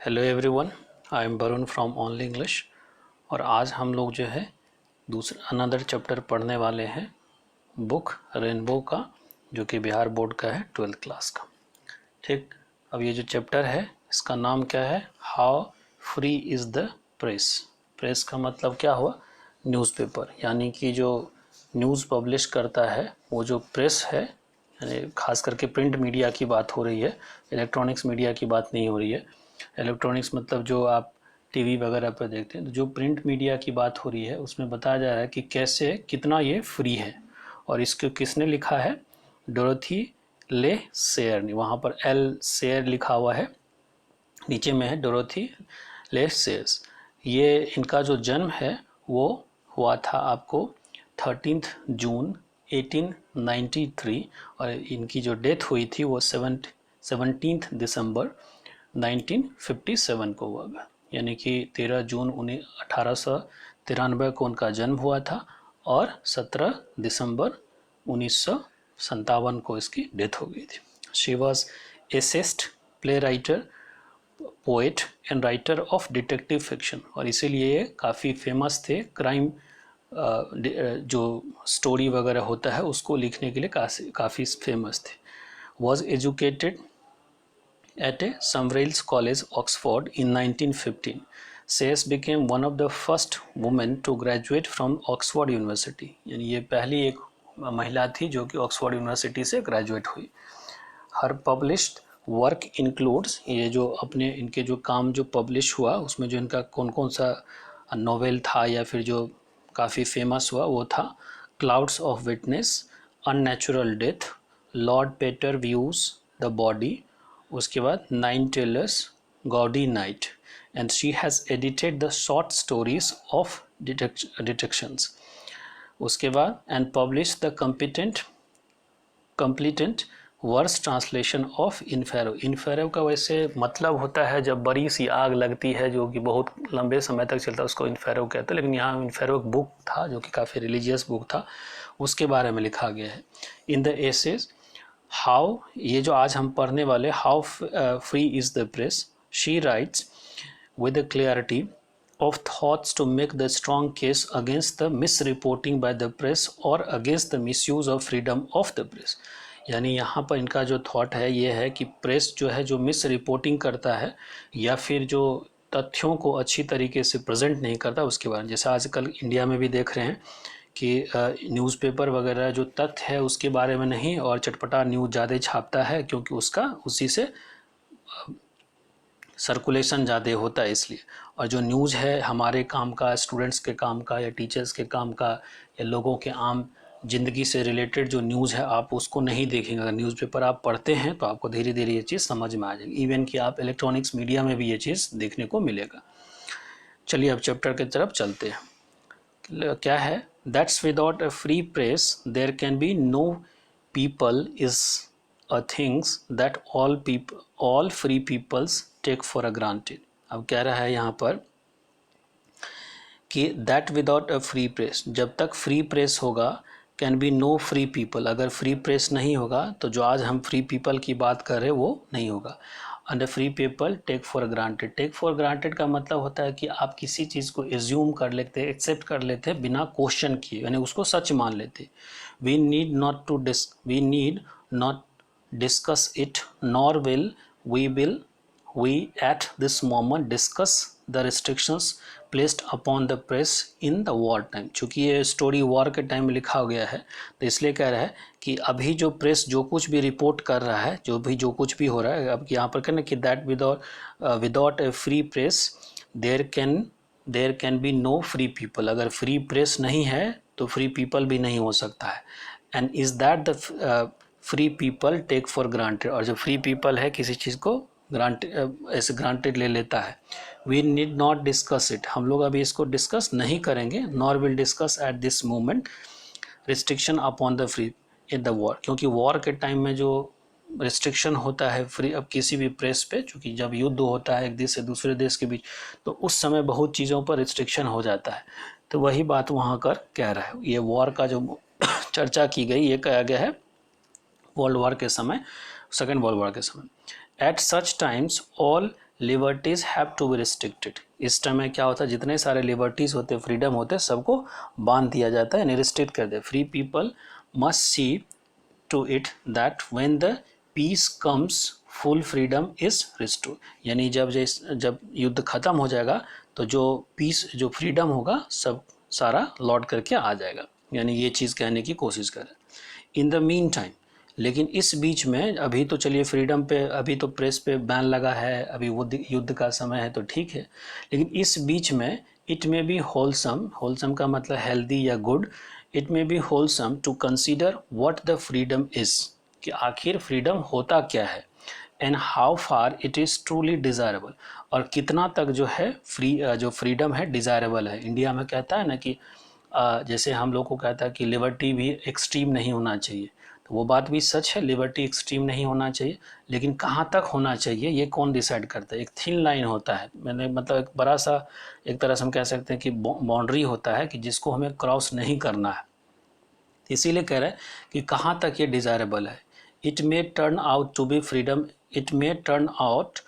Hello everyone, I am Varun from only English. और आज हम लोग जो है दूसरा अनदर चैप्टर पढ़ने वाले हैं बुक रेनबो का, जो कि बिहार बोर्ड का है 12th क्लास का। ठीक, अब ये जो चैप्टर है इसका नाम क्या है? How free is the press. Press का मतलब क्या हुआ? न्यूज़पेपर, यानी कि जो न्यूज़ पब्लिश करता है वो जो प्रेस है, यानी खास करके प्रिंट मीडिया की बात हो रही है, इलेक्ट्रॉनिक्स मीडिया की बात नहीं हो रही है। इलेक्ट्रॉनिक्स मतलब जो आप टीवी वगैरह पर देखते हैं, तो जो प्रिंट मीडिया की बात हो रही है उसमें बताया जा रहा है कि कैसे कितना ये फ्री है। और इसको किसने लिखा है? डोरोथी ले सेयर ने। वहाँ पर एल सेयर लिखा हुआ है, नीचे में है डोरोथी ले सेयर्स। ये इनका जो जन्म है वो हुआ था आपको 13 जून 1893, और इनकी जो डेथ हुई थी वो 17 दिसंबर 1957 को हुआ, यानी कि 13 जून 1893 को उनका जन्म हुआ था और 17 दिसंबर 1957 को इसकी डेथ हो गई थी। She was essayist, play writer, poet and writer of detective fiction, और इसीलिए ये काफ़ी फेमस थे। क्राइम जो स्टोरी वगैरह होता है उसको लिखने के लिए काफ़ी फेमस थे। Was educated at a Somerville's College, Oxford in 1915. Sayers became one of the first women to graduate from Oxford University. यानी ये पहली एक महिला थी जो कि ऑक्सफोर्ड यूनिवर्सिटी से ग्रेजुएट हुई। हर पब्लिश्ड वर्क इंक्लूड्स, ये जो अपने इनके जो काम जो पब्लिश हुआ उसमें जो इनका कौन कौन सा नॉवेल था या फिर जो काफ़ी फेमस हुआ वो था clouds of witness, unnatural death, Lord Peter views the body, उसके बाद 9 tailors, gaudy night, and she has edited the short stories of detections. उसके बाद and publish the complete verse translation of Inferno. Inferno का वैसे मतलब होता है जब बड़ी सी आग लगती है जो कि बहुत लंबे समय तक चलता है, उसको इनफेरो कहते हैं। लेकिन यहाँ इनफेरो एक बुक था जो कि काफ़ी रिलीजियस बुक था, उसके बारे में लिखा गया है। इन द एसेज हाउ, ये जो आज हम पढ़ने वाले how free is the press, she writes with a clarity of thoughts to make the strong case against the misreporting by the press or against the misuse of freedom of the press। यानी यहाँ पर इनका जो thought है ये है कि press जो है जो मिस रिपोर्टिंग करता है या फिर जो तथ्यों को अच्छी तरीके से प्रेजेंट नहीं करता उसके बारे में। जैसे आजकल इंडिया में भी देख रहे हैं कि न्यूज़पेपर वगैरह जो तथ्य है उसके बारे में नहीं और चटपटा न्यूज़ ज़्यादा छापता है, क्योंकि उसका उसी से सर्कुलेशन ज़्यादा होता है इसलिए। और जो न्यूज़ है हमारे काम का, स्टूडेंट्स के काम का या टीचर्स के काम का या लोगों के आम ज़िंदगी से रिलेटेड जो न्यूज़ है आप उसको नहीं देखेंगे। अगर न्यूज़पेपर आप पढ़ते हैं तो आपको धीरे धीरे ये चीज़ समझ में आ जाएगी। इवन कि आप इलेक्ट्रॉनिक्स मीडिया में भी ये चीज़ देखने को मिलेगा। चलिए अब चैप्टर की तरफ चलते हैं। क्या है? That's without a free press there can be no people is a things that all free peoples take for a granted. अब कह रहा है यहाँ पर कि that without a free press, जब तक फ्री प्रेस होगा can be no free people, अगर फ्री प्रेस नहीं होगा तो जो आज हम फ्री पीपल की बात कर रहे हैं वो नहीं होगा। And free people take for granted. Take for granted का मतलब होता है कि आप किसी चीज़ को एज्यूम कर लेते, एक्सेप्ट कर लेते बिना क्वेश्चन किए, यानी उसको सच मान लेते। We need not discuss it nor we at this moment discuss the restrictions placed upon the press in the war time। चूँकि ये स्टोरी वॉर के टाइम में लिखा गया है तो इसलिए कह रहा है कि अभी जो प्रेस जो कुछ भी रिपोर्ट कर रहा है, जो कुछ भी हो रहा है, अब यहाँ पर कहना कि that without a free press there can be no free people. अगर फ्री प्रेस नहीं है तो फ्री पीपल भी नहीं हो सकता है। And is that the free people take for granted, और जब फ्री पीपल है किसी चीज़ को ऐसे ग्रांटेड ले लेता है। We need not discuss it, हम लोग अभी इसको डिस्कस नहीं करेंगे। Nor will discuss at this moment restriction upon the free in the war, क्योंकि वॉर के टाइम में जो रिस्ट्रिक्शन होता है फ्री अब किसी भी प्रेस पे, चूँकि जब युद्ध होता है एक देश से दूसरे देश के बीच तो उस समय बहुत चीज़ों पर रिस्ट्रिक्शन हो जाता है। तो वही बात वहाँ कर कह रहा है। ये वॉर का जो चर्चा की गई ये कहा गया है वर्ल्ड वॉर के समय, सेकेंड वर्ल्ड वॉर के समय। At such times all liberties have to be restricted. इस टाइम में क्या होता है, जितने सारे लिबर्टीज होते हैं, फ्रीडम होते हैं, सबको बांध दिया जाता है, रिस्ट्रिक्ट कर दे। Free people must see to it that when the peace comes full freedom is restored. यानी जब युद्ध खत्म हो जाएगा तो जो पीस, जो फ्रीडम होगा, सब सारा लौट करके आ जाएगा। यानी ये चीज़ कहने की कोशिश करें। इन द मीन टाइम, लेकिन इस बीच में, अभी तो चलिए फ्रीडम पे, अभी तो प्रेस पे बैन लगा है, अभी वो युद्ध का समय है तो ठीक है, लेकिन इस बीच में it may be wholesome, wholesome का मतलब हेल्दी या good, it may be wholesome to consider what the freedom is, कि आखिर फ्रीडम होता क्या है, and how far it is truly desirable, और कितना तक जो है जो फ्रीडम है डिज़ायरेबल है। इंडिया में कहता है ना कि जैसे हम लोग को कहता है कि लिबर्टी भी एक्सट्रीम नहीं होना चाहिए, तो वो बात भी सच है, लिबर्टी एक्सट्रीम नहीं होना चाहिए, लेकिन कहाँ तक होना चाहिए ये कौन डिसाइड करता है। एक थिन लाइन होता है, मैंने मतलब एक बड़ा सा, एक तरह से हम कह सकते हैं कि बाउंड्री होता है कि जिसको हमें क्रॉस नहीं करना है। इसीलिए कह रहे हैं कि कहाँ तक ये डिज़ायरेबल है। It may turn out to be freedom, it may turn out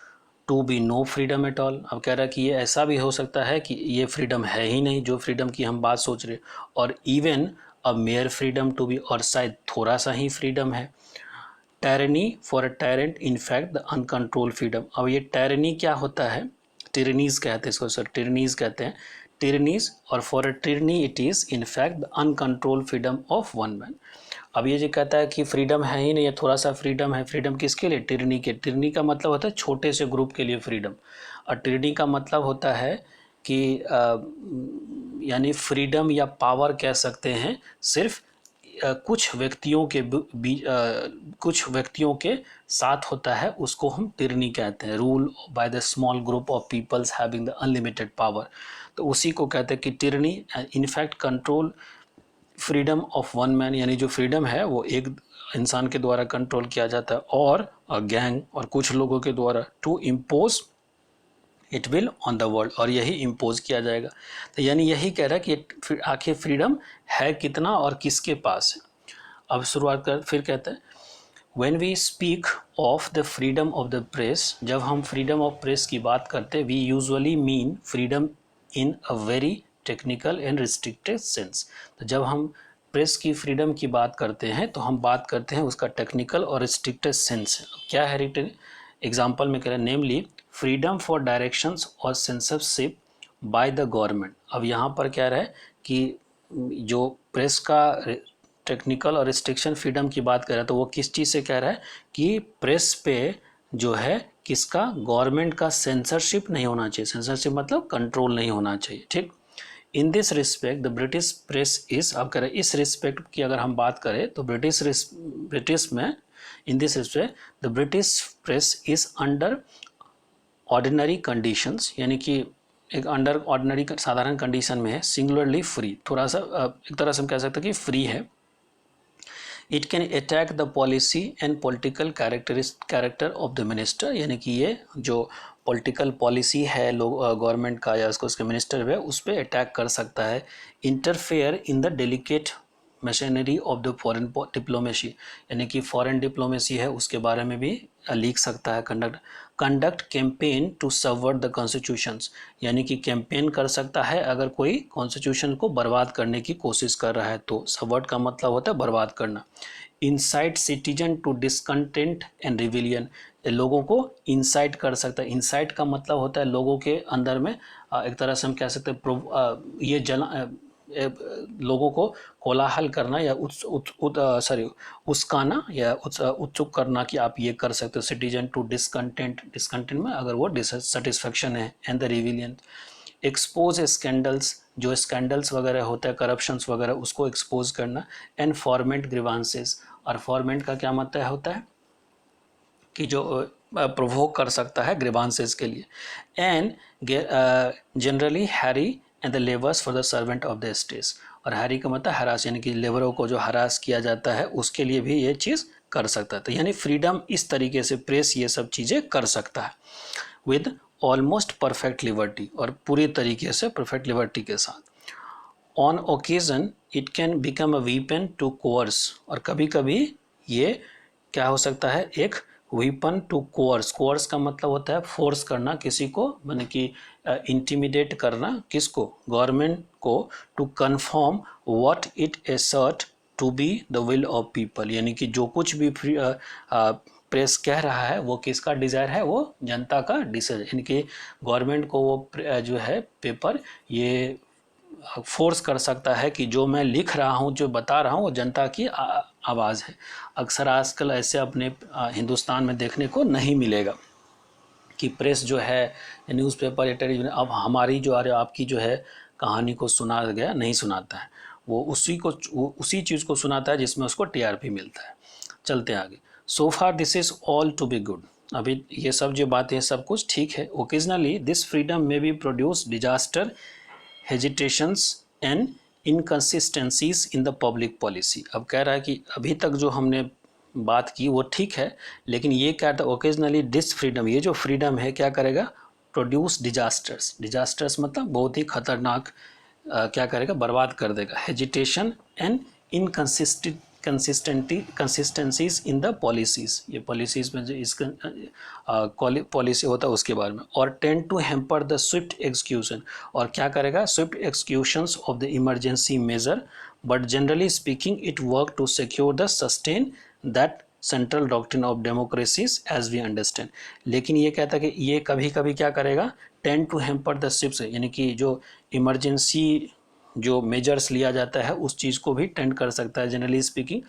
to be no freedom at all. अब कह रहा है कि ये ऐसा भी हो सकता है कि ये फ्रीडम है ही नहीं, जो फ्रीडम की हम बात सोच रहे, और even a mere freedom to be, और शायद थोड़ा सा ही फ्रीडम है। Tyranny for a tyrant in fact the uncontrol freedom. अब ये टायरनी क्या होता है, टिरनीज कहते हैं इसको, सर टिरनीज कहते हैं, टिरनीज, और for a tyranny it is in fact the uncontrol freedom of one man. अब ये जो कहता है कि फ्रीडम है ही नहीं, थोड़ा सा फ्रीडम है, फ्रीडम किसके लिए, टिरनी के। टिरनी का मतलब होता है छोटे से ग्रुप के लिए फ्रीडम, और टिरनी का मतलब होता है कि यानी फ्रीडम या पावर कह सकते हैं, सिर्फ कुछ व्यक्तियों के कुछ व्यक्तियों के साथ होता है, उसको हम टिरनी कहते हैं। Rule by the small group of peoples having the unlimited power, तो उसी को कहते हैं कि tyranny in fact control freedom of one man, यानी जो फ्रीडम है वो एक इंसान के द्वारा कंट्रोल किया जाता है, और गैंग और कुछ लोगों के द्वारा, to impose it will on the world, और यही इम्पोज किया जाएगा। तो यानी यही कह रहा है कि आखिर फ्रीडम है कितना और किसके पास है। अब शुरुआत कर, फिर कहते हैं when we speak of the freedom of the press, जब हम फ्रीडम ऑफ प्रेस की बात करते हैं, we usually mean freedom in a very technical and restricted sense. तो जब हम प्रेस की फ्रीडम की बात करते हैं तो हम बात करते हैं उसका टेक्निकल और रिस्ट्रिक्टेड सेंस। क्या है रिटर्न एग्जाम्पल में कह रहे हैं, नेमली फ्रीडम फॉर डायरेक्शंस और सेंसरशिप बाय द गवर्नमेंट। अब यहाँ पर क्या रहा है कि जो प्रेस का टेक्निकल और रिस्ट्रिक्शन फ्रीडम की बात कर रहा है, तो वो किस चीज़ से कह रहा है कि प्रेस पे जो है किसका, गवर्नमेंट का सेंसरशिप नहीं होना चाहिए। सेंसरशिप मतलब कंट्रोल नहीं होना चाहिए, ठीक। In this respect the British press is, अब कह रहे हैं इस रिस्पेक्ट की अगर हम बात करें तो ब्रिटिश में, in this respect the British press is under ordinary conditions, यानी कि एक अंडर ऑर्डिनरी साधारण कंडीशन में है, सिंगुलरली फ्री, थोड़ा सा एक तरह से हम कह सकते हैं कि फ्री है। It can attack the policy and political character of the minister, यानी कि ये जो पॉलिटिकल पॉलिसी है लोग गवर्नमेंट का या उसके मिनिस्टर है उस पर अटैक कर सकता है। Interfere in the delicate machinery of the foreign diplomacy, यानी कि फॉरेन डिप्लोमेसी है उसके बारे में भी लिख सकता है। Conduct campaign to subvert the constitutions, यानी कि कैंपेन कर सकता है अगर कोई कॉन्स्टिट्यूशन को बर्बाद करने की कोशिश कर रहा है, तो सबवर्ट का मतलब होता है बर्बाद करना। Incite citizen to discontent and rebellion, लोगों को इंसाइट कर सकता है। इंसाइट का मतलब होता है लोगों के अंदर में एक तरह से हम कह सकते हैं ये लोगों को कोलाहल करना या उसकाना या उत्सुक करना कि आप ये कर सकते हो। सिटीजन टू डिसकंटेंट में अगर वो डिससेटिस्फेक्शन है, and the rebellion expose scandals, जो स्कैंडल्स वगैरह होता है, करप्शंस वगैरह, उसको एक्सपोज करना। एंड फॉर्मेट ग्रीवांसेस, और फॉर्मेट का क्या मतलब होता है कि जो प्रोवोक कर सकता है ग्रीवांसेस के लिए। And generally Harry and the labours for the servant of the states, और हैरी का मतलब हरास, यानी कि लेबरों को जो हरास किया जाता है उसके लिए भी ये चीज़ कर सकता है। तो यानी फ्रीडम इस तरीके से प्रेस ये सब चीज़ें कर सकता है विद ऑलमोस्ट परफेक्ट लिबर्टी, और पूरी तरीके से परफेक्ट लिबर्टी के साथ। On occasion it can become a weapon to coerce, और कभी कभी ये क्या हो सकता है, एक वेपन टू कोर्स, कोर्स का मतलब होता है फोर्स करना किसी को, माने कि इंटिमिडेट करना किसको, गवर्नमेंट को, to confirm what it assert to be the will of people, यानी कि जो कुछ भी प्रेस कह रहा है वो किसका डिज़ायर है, वो जनता का डिज़ायर, यानी कि गवर्नमेंट को वो जो है पेपर ये फोर्स कर सकता है कि जो मैं लिख रहा हूँ, जो बता रहा हूँ, वो जनता की आवाज़ है। अक्सर आजकल ऐसे अपने हिंदुस्तान में देखने को नहीं मिलेगा कि प्रेस जो है, न्यूज़पेपर या टेलीविजन अब हमारी जो आपकी जो है कहानी को सुना गया नहीं सुनाता है, वो उसी चीज़ को सुनाता है जिसमें उसको टीआरपी मिलता है। चलते हैं आगे। So far this is all to be good, अभी ये सब जो बातें सब कुछ ठीक है। Occasionally this freedom may be produce disaster, hesitations and inconsistencies in the public policy. अब कह रहा है कि अभी तक जो हमने बात की वो ठीक है, लेकिन ये क्या था, ओकेजनली दिस फ्रीडम, ये जो फ्रीडम है क्या करेगा, प्रोड्यूस डिजास्टर्स, डिजास्टर्स मतलब बहुत ही खतरनाक क्या करेगा, बर्बाद कर देगा। Hesitation and consistencies in the policies, ये पॉलिसीज में जो इसका पॉलिसी होता है उसके बारे में। और tend to hamper the swift execution, और क्या करेगा, swift executions of the emergency measure, but generally speaking it work to secure the sustain that central doctrine of democracies as we understand. लेकिन ये कहता है कि ये कभी कभी क्या करेगा, tend to hamper the swift, यानी कि जो इमरजेंसी जो मेजर्स लिया जाता है उस चीज़ को भी टेंड कर सकता है जनरली स्पीकिंग,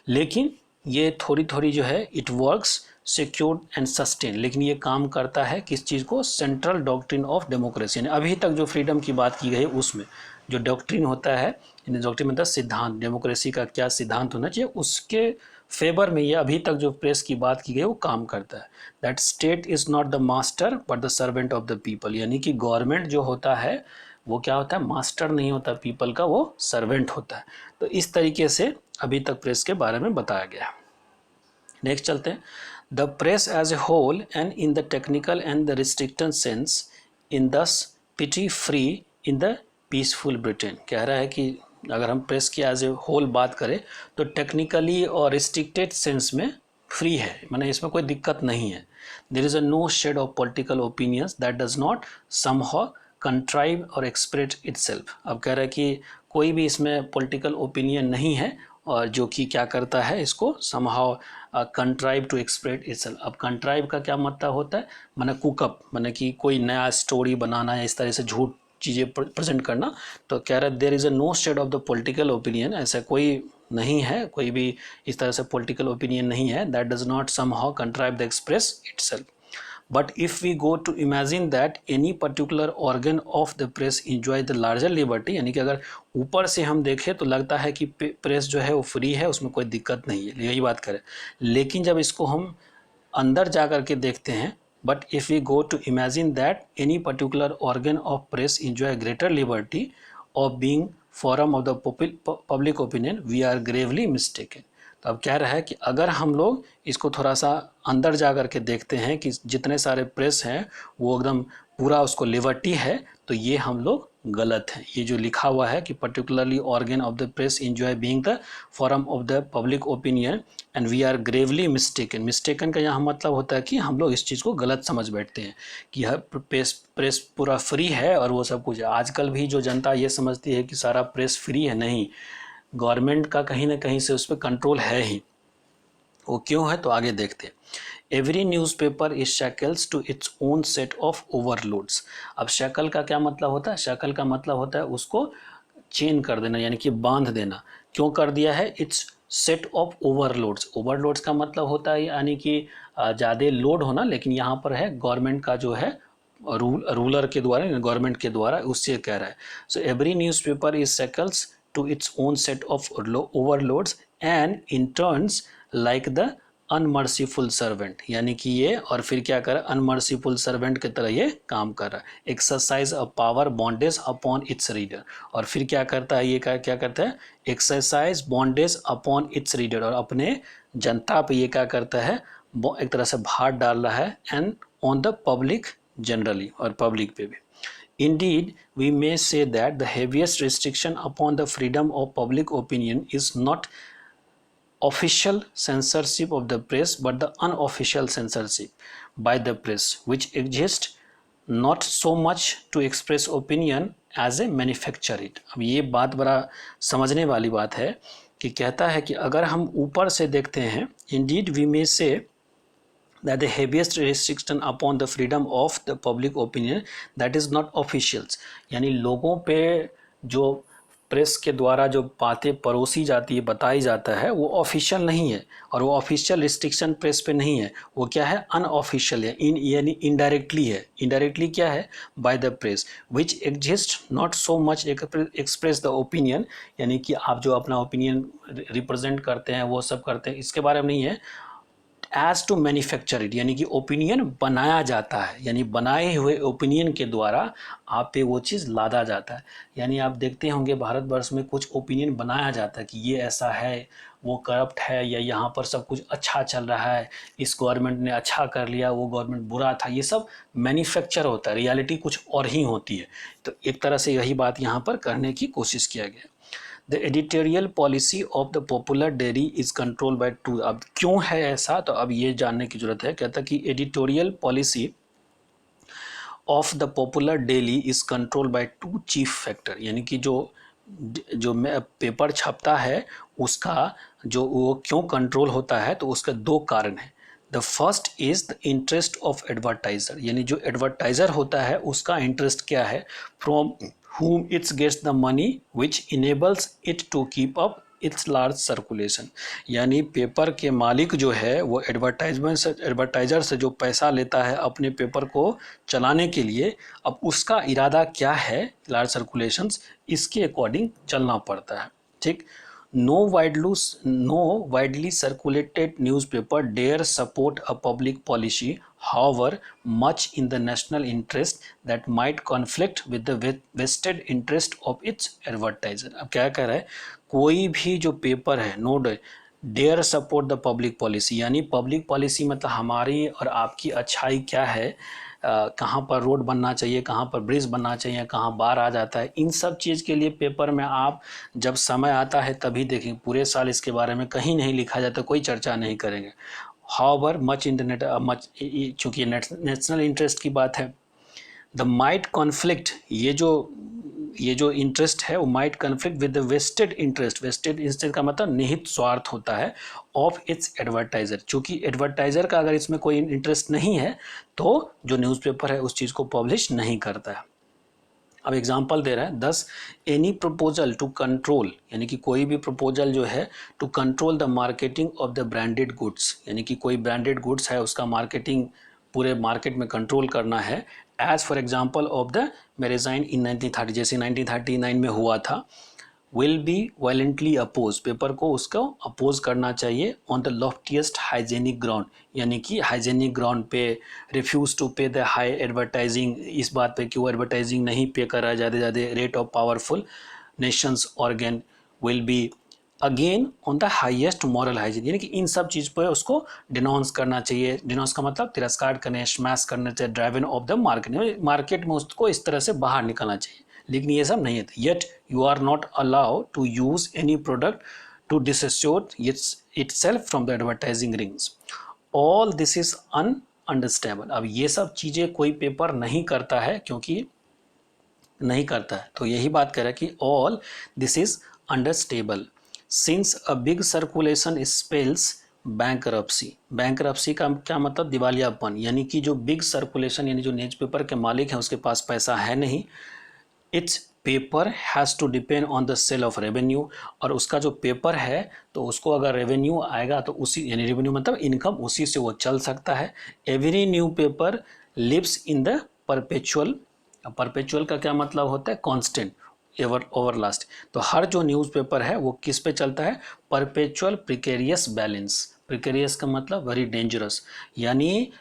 लेकिन ये थोड़ी थोड़ी जो है it works secured and sustain, लेकिन ये काम करता है किस चीज़ को, सेंट्रल डॉक्ट्रिन ऑफ डेमोक्रेसी, यानी अभी तक जो फ्रीडम की बात की गई है उसमें जो डॉक्ट्रिन होता है, डॉक्ट्रिन मतलब सिद्धांत, डेमोक्रेसी का क्या सिद्धांत होना चाहिए, उसके फेवर में ये अभी तक जो प्रेस की बात की गई वो काम करता है। That state is not the master but the servant of the people, यानी कि गवर्नमेंट जो होता है वो क्या होता है, मास्टर नहीं होता पीपल का, वो सर्वेंट होता है। तो इस तरीके से अभी तक प्रेस के बारे में बताया गया। नेक्स्ट चलते हैं। The press as a whole and in the technical and the restricted sense in this pretty free in the peaceful Britain, कह रहा है कि अगर हम प्रेस की एज ए होल बात करें तो टेक्निकली और रिस्ट्रिक्टेड सेंस में फ्री है, माने इसमें कोई दिक्कत नहीं है। There is a no shade of political opinions that does not somehow contrive और एक्सप्रेस इटसेल्फ। अब कह रहा है कि कोई भी इसमें पॉलिटिकल ओपिनियन नहीं है और जो कि क्या करता है, इसको somehow contrive to express itself. अब कंट्राइव का क्या मतलब होता है, माने कुकअप, माने कि कोई नया स्टोरी बनाना है, इस तरह से झूठ चीज़ें प्रेजेंट करना। तो कह रहा है there is a no shade of the political opinion, ऐसा कोई नहीं है, कोई भी इस तरह से पॉलिटिकल ओपिनियन नहीं है, that does not somehow कंट्राइव the express itself. But if we go to imagine that any particular organ of the press enjoy the larger liberty, यानी कि अगर ऊपर से हम देखें तो लगता है कि प्रेस जो है वो फ्री है, उसमें कोई दिक्कत नहीं है, यही बात करें। लेकिन जब इसको हम अंदर जा कर के देखते हैं, but if we go to imagine that any particular organ of press enjoy greater liberty of being forum of the public opinion, we are gravely mistaken। तो अब कह रहा है कि अगर हम लोग इसको थोड़ा सा अंदर जा कर के देखते हैं कि जितने सारे प्रेस हैं वो एकदम पूरा उसको लिबर्टी है, तो ये हम लोग गलत है। ये जो लिखा हुआ है कि particularly organ of the press enjoy being the forum of the public opinion and we are gravely mistaken. Mistaken का यहाँ मतलब होता है कि हम लोग इस चीज़ को गलत समझ बैठते हैं कि यह प्रेस पूरा फ्री है और वो सब कुछ है। आजकल भी जो जनता ये समझती है कि सारा प्रेस फ्री है, नहीं, गवर्नमेंट का कहीं ना कहीं से उस पर कंट्रोल है ही। वो क्यों है, तो आगे देखते हैं। Every newspaper is shackles to its own set of overlords. अब शैकल का क्या मतलब होता है, शैकल का मतलब होता है उसको चेन कर देना, यानी कि बांध देना। क्यों कर दिया है, it's set of overloads. Overloads का मतलब होता है यानी कि ज़्यादा लोड होना, लेकिन यहाँ पर है गवर्नमेंट का जो है रूलर के द्वारा, गवर्नमेंट के द्वारा, उससे कह रहा है। So every newspaper is shackles to its own set of overloads and in turns like the unmerciful servant, यानी कि ये और फिर क्या कर रहा है, अनमर्सीफुल सर्वेंट की तरह ये काम कर रहा है। Exercise a power bondage upon its reader, और फिर क्या करता है, ये क्या करता है, exercise bondage upon its reader, और अपने जनता पे ये क्या करता है, एक तरह से भार डाल रहा है, and on the public generally, और पब्लिक पे भी। Indeed, we may say that the heaviest restriction upon the freedom of public opinion is not official censorship of the press but the unofficial censorship by the press which exists not so much to express opinion as a manufacture it। अब ये बात बड़ा समझने वाली बात है कि कहता है कि अगर हम ऊपर से देखते हैं, indeed we may say that the heaviest restriction upon the freedom of the public opinion that is not officials, यानी लोगों पे जो प्रेस के द्वारा जो बातें परोसी जाती है, बताई जाता है, वो ऑफिशियल नहीं है और वो ऑफिशियल रिस्ट्रिक्शन प्रेस पे नहीं है, वो क्या है, अनऑफिशियल है, यानी इनडायरेक्टली है। इनडायरेक्टली क्या है, by the press which exist not so much express the opinion, यानी कि आप जो अपना ओपिनियन रिप्रेजेंट करते हैं वो सब करते हैं, इसके बारे में नहीं है, एज टू मैन्युफैक्चर इट, यानी कि ओपिनियन बनाया जाता है, यानी बनाए हुए ओपिनियन के द्वारा आप पे वो चीज़ लादा जाता है। यानी आप देखते होंगे भारतवर्ष में कुछ ओपिनियन बनाया जाता है कि ये ऐसा है, वो करप्ट है, या यहाँ पर सब कुछ अच्छा चल रहा है, इस गवर्नमेंट ने अच्छा कर लिया, वो गवर्नमेंट बुरा था, ये सब मैन्युफैक्चर होता है, रियलिटी कुछ और ही होती है। तो एक तरह से यही बात यहाँ पर करने की कोशिश किया गया। The editorial policy of the popular dairy is controlled by two। अब क्यों है ऐसा, तो अब ये जानने की जरूरत है। कहता कि editorial policy of the popular daily is control by two chief factor, यानी कि जो पेपर छपता है उसका जो वो क्यों कंट्रोल होता है, तो उसका दो कारण है। The first is the interest of advertiser, यानी जो एडवर्टाइजर होता है उसका इंटरेस्ट क्या है, from whom it gets the money which enables it to keep up its large circulation, यानी पेपर के मालिक जो है वो एडवर्टाइजर से जो पैसा लेता है अपने पेपर को चलाने के लिए, अब उसका इरादा क्या है, लार्ज सर्कुलेशंस, इसके अकॉर्डिंग चलना पड़ता है। ठीक, no widely circulated newspaper dare support a public policy, however much in the national interest that might conflict with the vested interest of its advertiser। अब क्या कह रहा है, कोई भी जो पेपर है, no dare support the public policy, यानी पब्लिक पॉलिसी मतलब हमारी और आपकी अच्छाई क्या है, कहाँ पर रोड बनना चाहिए, कहाँ पर ब्रिज बनना चाहिए, कहाँ बाढ़ आ जाता है, इन सब चीज़ के लिए पेपर में आप जब समय आता है तभी देखें, पूरे साल इसके बारे में कहीं नहीं लिखा जाता, कोई चर्चा नहीं करेंगे। हाउएवर मच इंटरनेट मच, चूँकि नेशनल इंटरेस्ट की बात है, द माइट कॉन्फ्लिक्ट, ये जो इंटरेस्ट है वो might conflict with the vested interest, vested interest का मतलब निहित स्वार्थ होता है, ऑफ इट्स एडवर्टाइजर, चूँकि एडवर्टाइजर का अगर इसमें कोई इंटरेस्ट नहीं है तो जो न्यूज़पेपर है उस चीज़ को पब्लिश नहीं करता है। अब एग्जांपल दे रहा है, दस एनी प्रपोजल टू कंट्रोल, यानी कि कोई भी प्रपोजल जो है to control the marketing of the branded goods, यानी कि कोई ब्रांडेड गुड्स है उसका मार्केटिंग पूरे मार्केट में कंट्रोल करना है, as for example of the magazine in 1930, जैसे 1939 में हुआ था, will be violently oppose, paper को उसको अपोज करना चाहिए, on the loftiest hygienic ground, यानी कि हाइजेनिक ग्राउंड पे, refuse to pay the high advertising, इस बात पे कि वो एडवर्टाइजिंग नहीं पे कर रहा है ज़्यादा rate of powerful Nations organ, will be again on the highest moral hygiene, यानी कि इन सब चीज़ पर उसको डिनाउंस करना चाहिए। डिनाउंस का मतलब तिरस्कार करने, स्मैश करना चाहिए, driven of the market, market में उसको इस तरह से बाहर निकलना चाहिए, लेकिन ये सब नहीं है। Yet you are not allowed to use any product to dissociate itself from the advertising rings, all this is ununderstandable. अब ये सब चीज़ें कोई पेपर नहीं करता है, क्योंकि नहीं करता है, तो यही बात कर रहा है कि all this is understandable since a big circulation spells bankruptcy. Bankruptcy का क्या मतलब, दिवालियापन, यानी कि जो बिग सर्कुलेशन, यानी जो न्यूज़पेपर के मालिक हैं उसके पास पैसा है नहीं, its paper has to depend on the sale of revenue, और उसका जो पेपर है तो उसको अगर रेवेन्यू आएगा तो उसी, यानी रेवेन्यू मतलब इनकम, उसी से वो चल सकता है। Every newspaper lives in the perpetual, perpetual का क्या मतलब होता है, कांस्टेंट, एवर ओवरलास्ट, तो हर जो न्यूज़पेपर है वो किस पे चलता है, परपेचुअल प्रिकेरियस बैलेंस। प्रिकेरियस का मतलब वेरी डेंजरस, यानी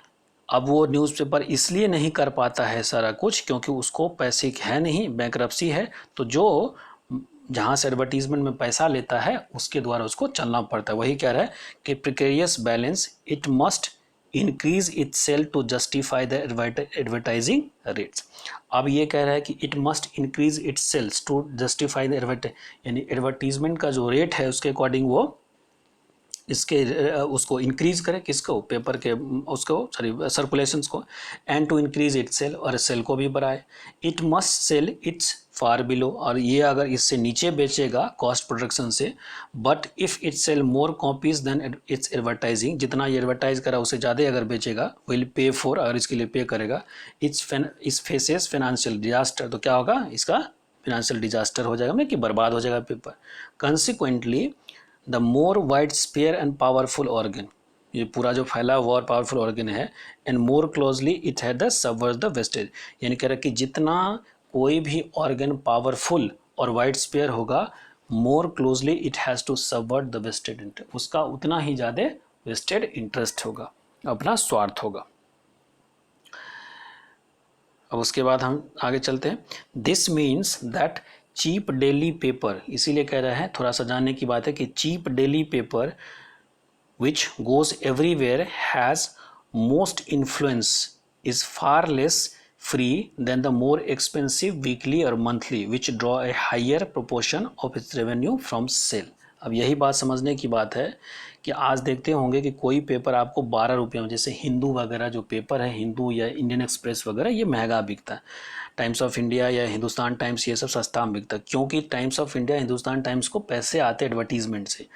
अब वो न्यूज़पेपर इसलिए नहीं कर पाता है सारा कुछ क्योंकि उसको पैसे है नहीं, बैंकरप्सी है, तो जो जहाँ से एडवर्टीजमेंट में पैसा लेता है उसके द्वारा उसको चलना पड़ता है। वही कह रहा है कि precarious balance, it must increase it sale to justify the advertising rates. अब ये कह रहा है कि it must increase it sales to justify the यानी एडवर्टीजमेंट का जो रेट है उसके अकॉर्डिंग वो इसके उसको इंक्रीज करे, किसको, पेपर के उसको, सॉरी सर्कुलेशंस को, and to increase it sale, और सेल को भी बढ़ाए। It must sell its far below, और ये अगर इससे नीचे बेचेगा कॉस्ट प्रोडक्शन से, but if it sell more copies than its advertising, जितना ये एडवर्टाइज करा उससे ज़्यादा अगर बेचेगा, विल पे फॉर, अगर इसके लिए पे करेगा, इस फेसेस फाइनेंशियल डिजास्टर, तो क्या होगा, इसका फाइनेंशियल डिजास्टर हो जाएगा, मतलब कि बर्बाद हो जाएगा paper. Consequently the more widespread and powerful organ, ये पूरा जो फैला हुआ और पावरफुल ऑर्गन है, and more closely it had the subverts the vested, यानी कह रहा है कि जितना कोई भी ऑर्गन पावरफुल और वाइड स्पेयर होगा, more closely it has to subvert the vested interest, उसका उतना ही ज़्यादा वेस्टेड इंटरेस्ट होगा, अपना स्वार्थ होगा। अब उसके बाद हम आगे चलते हैं। This means that cheap daily paper, इसीलिए कह रहा है, थोड़ा सा जानने की बात है कि cheap daily paper which goes everywhere has most influence is far less free than the more expensive weekly or monthly which draw a higher proportion of its revenue from sale। अब यही बात समझने की बात है कि आज देखते होंगे कि कोई पेपर आपको 12 रुपये में, जैसे हिंदू वगैरह जो पेपर है, हिंदू या इंडियन एक्सप्रेस वगैरह, ये महंगा बिकता है। टाइम्स ऑफ इंडिया या हिंदुस्तान टाइम्स ये सब सस्ता में बिकता है, क्योंकि times of India, Hindustan times को पैसे आते एडवर्टीजमेंट से,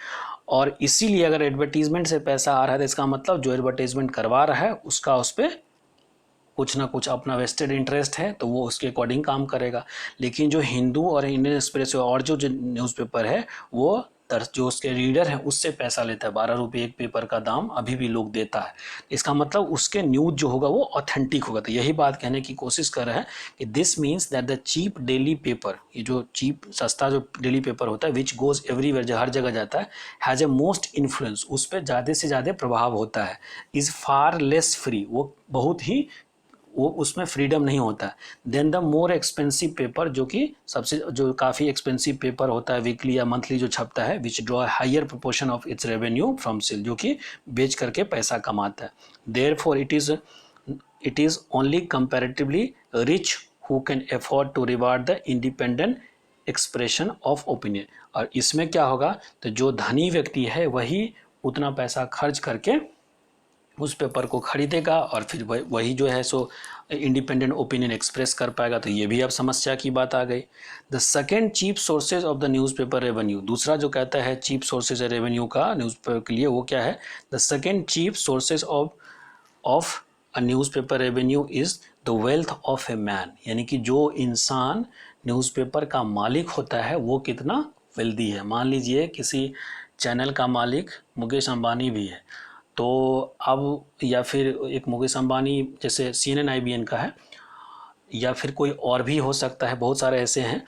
और इसीलिए अगर एडवर्टीजमेंट से पैसा आ रहा है तो इसका मतलब जो एडवर्टीजमेंट करवा रहा है उसका उस पर कुछ ना कुछ अपना वेस्टेड इंटरेस्ट है, तो वो उसके अकॉर्डिंग काम करेगा। लेकिन जो हिंदू और इंडियन एक्सप्रेस और जो न्यूज़पेपर है, वो जो उसके रीडर है उससे पैसा लेता है। 12 रुपये एक पेपर का दाम अभी भी लोग देता है, इसका मतलब उसके न्यूज़ जो होगा वो ऑथेंटिक होगा। तो यही बात कहने की कोशिश कर रहा है कि this means that the cheap daily paper, ये जो चीप सस्ता जो डेली पेपर होता है, विच गोज एवरीवेयर, जो हर जगह जाता है, हैज़ ए मोस्ट इन्फ्लुएंस, उस पर ज़्यादा से ज़्यादा प्रभाव होता है। इज़ फार लेस फ्री, वो बहुत ही, वो उसमें फ्रीडम नहीं होता है, then the more expensive paper, जो कि सबसे जो काफ़ी एक्सपेंसिव पेपर होता है, वीकली या मंथली जो छपता है, which draw higher proportion of its revenue from sale, जो कि बेच करके पैसा कमाता है। Therefore it is only comparatively rich who can afford to reward the independent expression of opinion. और इसमें क्या होगा, तो जो धनी व्यक्ति है वही उतना पैसा खर्च करके उस पेपर को खरीदेगा, और फिर वही जो है सो इंडिपेंडेंट ओपिनियन एक्सप्रेस कर पाएगा। तो ये भी अब समस्या की बात आ गई। The second chief sources of the newspaper revenue, दूसरा जो कहता है चीप सोर्सेज रेवेन्यू का न्यूज़पेपर के लिए, वो क्या है, the second chief sources of a newspaper revenue is the wealth of a man, यानी कि जो इंसान न्यूज़पेपर का मालिक होता है वो कितना वेल्दी है। मान लीजिए किसी चैनल का मालिक मुकेश अंबानी भी है, तो अब, या फिर एक मुकेश अंबानी जैसे CNN IBN का है, या फिर कोई और भी हो सकता है, बहुत सारे ऐसे हैं,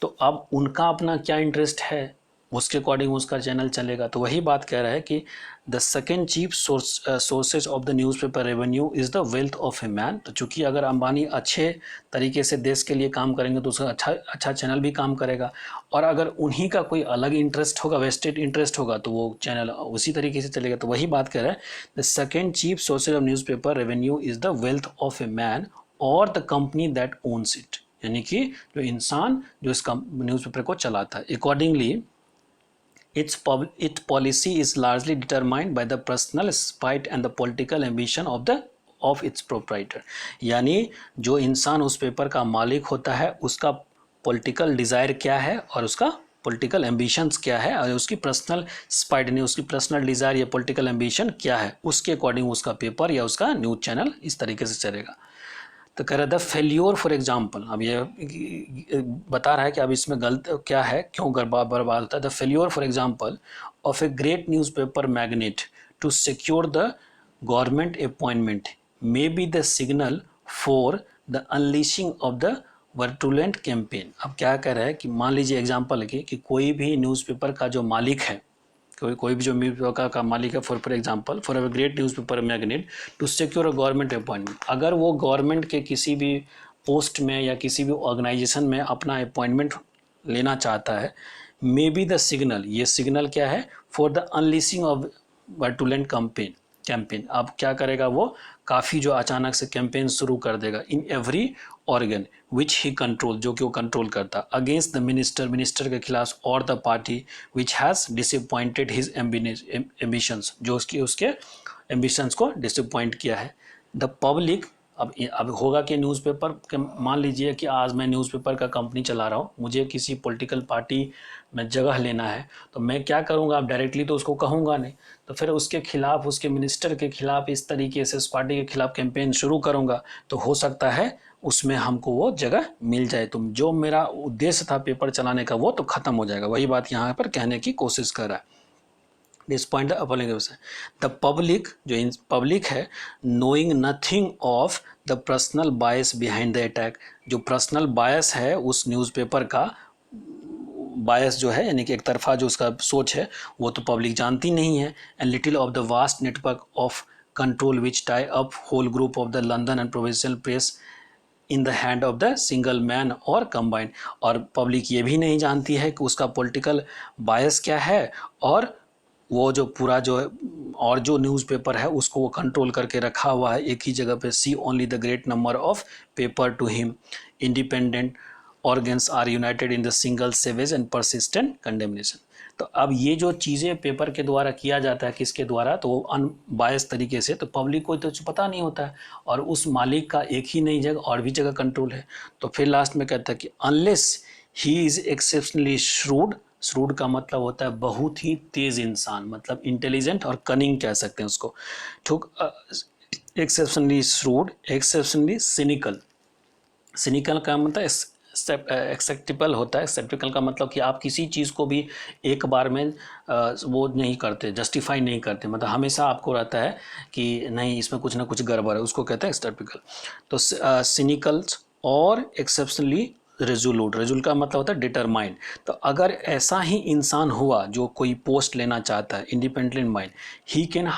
तो अब उनका अपना क्या इंटरेस्ट है, उसके अकॉर्डिंग उसका चैनल चलेगा। तो वही बात कह रहा है कि the second chief sources of the newspaper revenue is the wealth of a man. तो चूँकि अगर अंबानी अच्छे तरीके से देश के लिए काम करेंगे तो उसका अच्छा चैनल भी काम करेगा, और अगर उन्हीं का कोई अलग इंटरेस्ट होगा, वेस्टेड इंटरेस्ट होगा, तो वो चैनल उसी तरीके से चलेगा। तो वही बात कह रहा है, the second chief sources of newspaper revenue is the wealth of a man और the company that owns it, यानी कि जो इंसान जो इस न्यूज़पेपर को चलाता है। Accordingly its policy is largely determined by the personal spite and the political ambition of its proprietor, यानी जो इंसान उस पेपर का मालिक होता है उसका पॉलिटिकल डिज़ायर क्या है और उसका पॉलिटिकल एम्बिशंस क्या है, और उसकी पर्सनल स्पाइट यानी उसकी पर्सनल डिज़ायर या पॉलिटिकल एम्बिशन क्या है, उसके अकॉर्डिंग उसका पेपर या उसका न्यूज़ चैनल इस तरीके से चलेगा। तो कह रहा है द फेल्योर फॉर एग्जाम्पल, अब ये बता रहा है कि अब इसमें गलत क्या है, क्यों बर्बाद होता है। The failure for example of a great newspaper magnate to secure the government appointment may be the signal for the unleashing of the virulent campaign. अब क्या कह रहा है कि मान लीजिए एग्जाम्पल है कि कोई भी न्यूज़पेपर का जो मालिक है, कोई भी जो न्यूज़पेपर का मालिक है, for example for a great newspaper magnate to secure a government appointment, अगर वो गवर्नमेंट के किसी भी पोस्ट में या किसी भी ऑर्गेनाइजेशन में अपना अपॉइंटमेंट लेना चाहता है, मे बी द सिग्नल, ये सिग्नल क्या है, for the unleashing of virulent campaign, campaign. अब क्या करेगा वो, काफ़ी जो अचानक से कैंपेन शुरू कर देगा in every organ which he control, जो कि वो कंट्रोल करता, अगेंस्ट द मिनिस्टर के खिलाफ, और the party which has disappointed his ambitions, जो उसके एम्बिशंस को डिसअपॉइंट किया है। द पब्लिक, अब होगा कि न्यूज़पेपर, मान लीजिए कि आज मैं न्यूज़पेपर का कंपनी चला रहा हूँ, मुझे किसी पॉलिटिकल पार्टी में जगह लेना है, तो मैं क्या करूँगा, अब डायरेक्टली तो उसको कहूँगा नहीं, तो फिर उसके खिलाफ, उसके मिनिस्टर के खिलाफ इस तरीके से उस पार्टी के खिलाफ कैंपेन शुरू करूँगा, तो हो सकता है उसमें हमको वो जगह मिल जाए, तो जो मेरा उद्देश्य था पेपर चलाने का वो तो ख़त्म हो जाएगा। वही बात यहाँ पर कहने की कोशिश कर रहा है। दिस पॉइंट द पब्लिक, जो इन पब्लिक है, knowing nothing of the personal bias behind the attack, जो पर्सनल बायस है उस न्यूज़पेपर का, बायस जो है यानी कि एक तरफा जो उसका सोच है, वो तो पब्लिक जानती नहीं है। And little of the vast network of control which tie up whole group of the London and provincial press in the hand of the single man और कंबाइंड, और पब्लिक ये भी नहीं जानती है कि उसका पॉलिटिकल बायस क्या है, और वो जो पूरा जो और जो न्यूज़पेपर है उसको वो कंट्रोल करके रखा हुआ है एक ही जगह पे। See only the great number of paper to him independent organs are united in the single savage and persistent condemnation. तो अब ये जो चीज़ें पेपर के द्वारा किया जाता है, किसके द्वारा, तो वो अनबायस तरीके से, तो पब्लिक को तो पता नहीं होता है, और उस मालिक का एक ही नहीं जगह और भी जगह कंट्रोल है। तो फिर लास्ट में कहता है कि unless he is exceptionally shrewd, shrewd का मतलब होता है बहुत ही तेज इंसान, मतलब इंटेलिजेंट और कनिंग कह सकते हैं उसको, exceptionally shrewd, exceptionally cynical, cynical का मतलब एक्सेप्टेबल होता है, एक्सेप्टिकल का मतलब कि आप किसी चीज़ को भी एक बार में वो नहीं करते, जस्टिफाई नहीं करते, मतलब हमेशा आपको रहता है कि नहीं इसमें कुछ ना कुछ गड़बड़ है, उसको कहते हैं एक्सेप्टिकल। तो सिनिकल्स और एक्सेप्शनली रेजोल्यूट, रेजोल्यूट का मतलब होता है डिटरमाइंड। तो अगर ऐसा ही इंसान हुआ जो कोई पोस्ट लेना चाहता है, independent mind, he can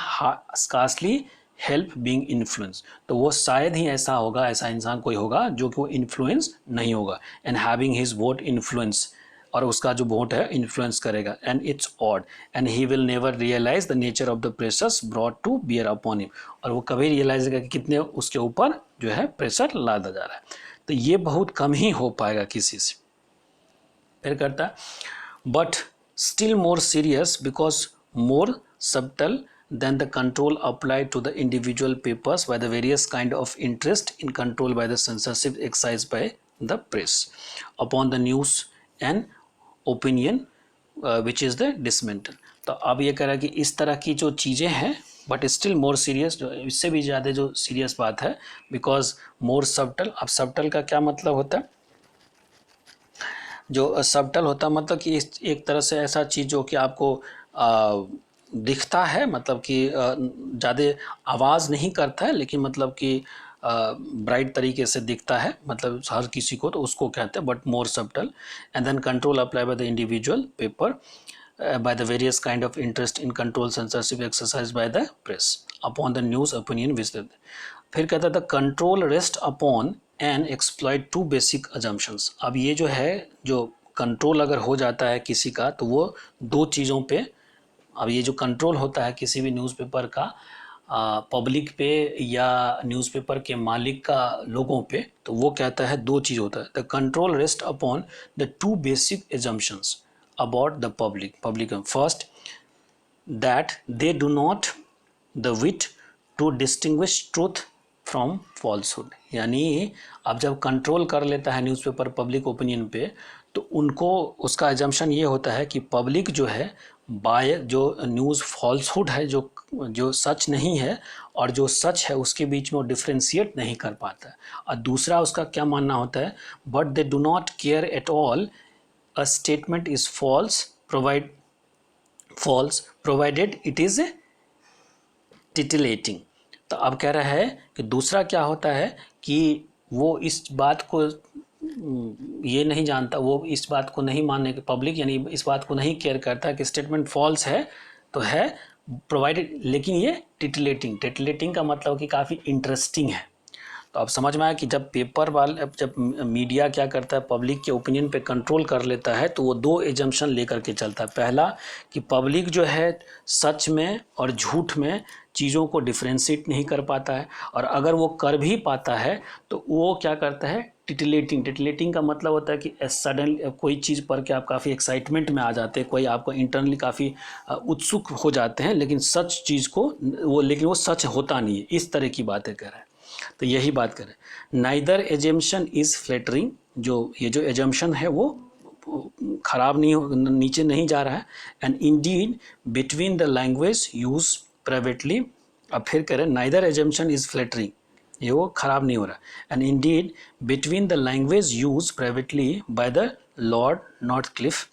scarcely help being influence, तो वो शायद ही ऐसा होगा, ऐसा इंसान कोई होगा जो कि वो इन्फ्लुएंस नहीं होगा, and having his vote influence, और उसका जो वोट है इन्फ्लुएंस करेगा, and it's odd, and he will never realise the nature of the pressures brought to bear upon him, और वो कभी रियलाइज करेगा कि कितने उसके ऊपर जो है प्रेशर लादा जा रहा है। तो ये बहुत कम ही हो पाएगा किसी से। फिर करता है but still more serious because more subtle than the control applied to the individual papers by the various kind of interest in control by the censorship exercised by the press upon the news and opinion which is the dismantle। तो अब ये कह रहा है कि इस तरह की जो चीज़ें हैं बट स्टिल मोर सीरियस, जो इससे भी ज़्यादा जो सीरियस बात है, बिकॉज मोर सबटल। अब सबटल का क्या मतलब होता है, जो सबटल होता है मतलब कि एक तरह से ऐसा चीज़ जो कि आपको दिखता है, मतलब कि ज़्यादा आवाज़ नहीं करता है, लेकिन मतलब कि ब्राइट तरीके से दिखता है, मतलब हर किसी को, तो उसको कहते हैं but more subtle. And then control apply by the individual paper by the various kind of interest in control censorship exercised by the press upon the news opinion which the, फिर कहता था control rest upon and exploit two basic assumptions. अब ये जो है, जो control अगर हो जाता है किसी का, तो वो दो चीज़ों पे, अब ये जो कंट्रोल होता है किसी भी न्यूज़पेपर का पब्लिक पे या न्यूज़पेपर के मालिक का लोगों पे, तो वो कहता है दो चीज़ होता है, the control rest upon the two basic assumptions about the public first that they do not the wit to distinguish truth from falsehood। यानी अब जब कंट्रोल कर लेता है न्यूज़पेपर पब्लिक ओपिनियन पे, तो उनको उसका एजम्पशन ये होता है कि पब्लिक जो है बाय जो न्यूज़ फॉल्सहुड है, जो सच नहीं है और जो सच है उसके बीच में वो डिफ्रेंशिएट नहीं कर पाता है। और दूसरा उसका क्या मानना होता है, but they do not care at all a statement is false provided it is titillating। तो अब कह रहा है कि दूसरा क्या होता है कि वो इस बात को ये नहीं जानता, वो इस बात को नहीं मानने के, पब्लिक यानी इस बात को नहीं केयर करता कि स्टेटमेंट फॉल्स है तो है, प्रोवाइडेड, लेकिन ये टिटिलेटिंग, टिटिलेटिंग का मतलब कि काफ़ी इंटरेस्टिंग है। तो अब समझ में आया कि जब पेपर वाले, जब मीडिया क्या करता है, पब्लिक के ओपिनियन पे कंट्रोल कर लेता है, तो वो दो एजम्पशन लेकर के चलता है। पहला कि पब्लिक जो है सच में और झूठ में चीज़ों को डिफ्रेंशिएट नहीं कर पाता है, और अगर वो कर भी पाता है तो वो क्या करता है, टिटिलेटिंग का मतलब होता है कि सडन कोई चीज़ पर के आप काफ़ी एक्साइटमेंट में आ जाते हैं, कोई आपको इंटरनली काफ़ी उत्सुक हो जाते हैं, लेकिन सच चीज़ को वो सच होता नहीं है, इस तरह की बातें कर रहे हैं। तो यही बात करें, नाइदर एजम्पशन इज फ्लैटरिंग, जो ये जो एजम्पशन है वो खराब नहीं हो, नीचे नहीं जा रहा है। And indeed between the language use privately, अब फिर करें, नाइदर एजम्पशन इज फ्लैटरिंग, ये वो खराब नहीं हो रहा। And indeed between the language use privately by the Lord Northcliffe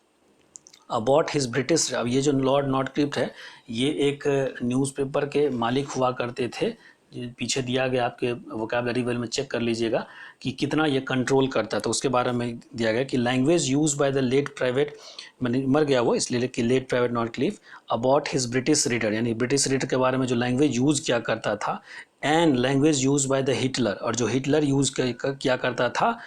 about his British, अब ये जो लॉर्ड नॉर्थक्लिफ है ये एक न्यूज़पेपर के मालिक हुआ करते थे, पीछे दिया गया, आपके वोकैबुलरी वेल में चेक कर लीजिएगा कि कितना ये कंट्रोल करता है। तो उसके बारे में दिया गया कि language use by the late private, मैंने मर गया वो इसलिए कि late private Northcliffe about his British reader, यानी ब्रिटिश रीडर के बारे में जो लैंग्वेज यूज़ किया करता था, and language use by the Hitler, और जो हिटलर यूज़ किया करता था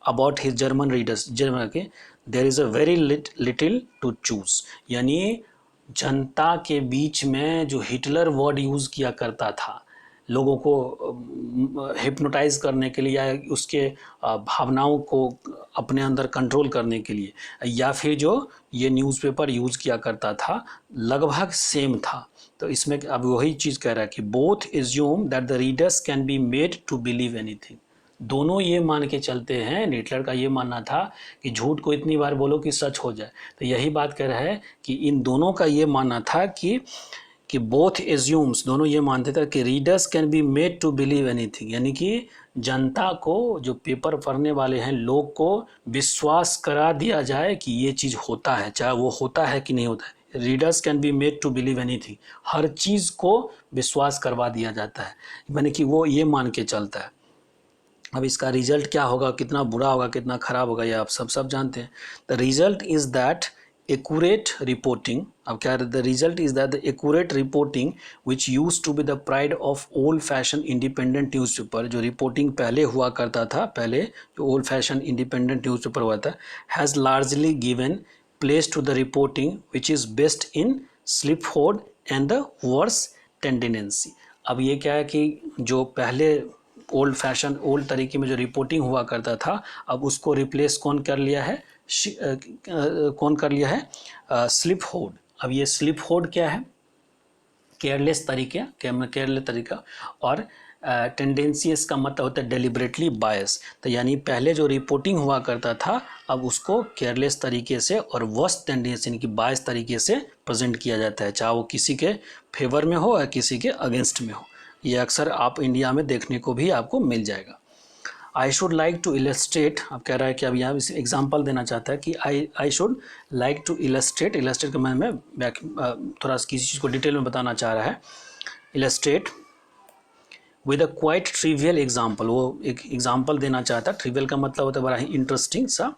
about his German readers, German के, there is a very little to choose, यानी जनता के बीच में जो हिटलर वर्ड यूज़ किया करता था लोगों को हिप्नोटाइज करने के लिए, या उसके भावनाओं को अपने अंदर कंट्रोल करने के लिए, या फिर जो ये न्यूज़पेपर यूज़ किया करता था, लगभग सेम था। तो इसमें अब वही चीज़ कह रहा है कि both assume that the readers can be made to believe anything, दोनों ये मान के चलते हैं, हिटलर का ये मानना था कि झूठ को इतनी बार बोलो कि सच हो जाए, तो यही बात कह रहा है कि इन दोनों का ये मानना था कि बोथ एज्यूम्स, दोनों ये मानते थे कि readers can be made to believe anything, यानी कि जनता को, जो पेपर पढ़ने वाले हैं लोग को विश्वास करा दिया जाए कि ये चीज़ होता है, चाहे वो होता है कि नहीं होता है। Readers can be made to believe anything, हर चीज़ को विश्वास करवा दिया जाता है, यानी कि वो ये मान के चलता है। अब इसका रिजल्ट क्या होगा, कितना बुरा होगा, कितना खराब होगा, ये आप सब जानते हैं। The result is that accurate reporting, अब क्या, the result is that the accurate reporting which used to be the pride of old fashioned independent newspaper, जो रिपोर्टिंग पहले हुआ करता था, पहले जो old fashioned independent newspaper हुआ था, has largely given place to the reporting which is based in slipshod and the worse tendency। अब ये क्या है कि जो पहले ओल्ड तरीके में जो रिपोर्टिंग हुआ करता था, अब उसको रिप्लेस कौन कर लिया है, स्लिप होड। अब ये स्लिप होड क्या है, केयरलेस तरीका, और टेंडेंसी इसका मतलब होता है डेलिबरेटली बायस, तो यानी पहले जो रिपोर्टिंग हुआ करता था अब उसको केयरलेस तरीके से और वर्स्ट टेंडेंसी यानी कि बायस तरीके से प्रेजेंट किया जाता है, चाहे वो किसी के फेवर में हो या किसी के अगेंस्ट में हो। ये अक्सर आप इंडिया में देखने को भी आपको मिल जाएगा। I should like to illustrate, अब कह रहा है कि अब यहाँ एग्जाम्पल देना चाहता है कि I should like to illustrate के मैं थोड़ा किसी चीज़ को डिटेल में बताना चाह रहा है। Illustrate with a quite trivial example, वो एक एग्जाम्पल देना चाहता है, ट्रिवियल का मतलब होता है बड़ा ही इंटरेस्टिंग सा,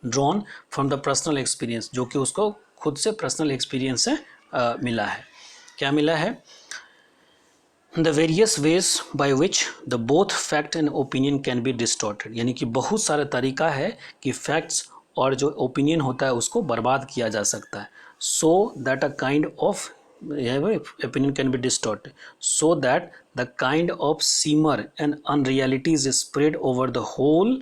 drawn from the personal experience, जो कि उसको खुद से पर्सनल एक्सपीरियंस से मिला है। क्या मिला है, The various ways by which the both fact and opinion can be distorted, यानी कि बहुत सारा तरीका है कि फैक्ट्स और जो ओपिनियन होता है उसको बर्बाद किया जा सकता है। So that a kind of opinion can be distorted, so that the kind of simmer and unrealities is spread over the whole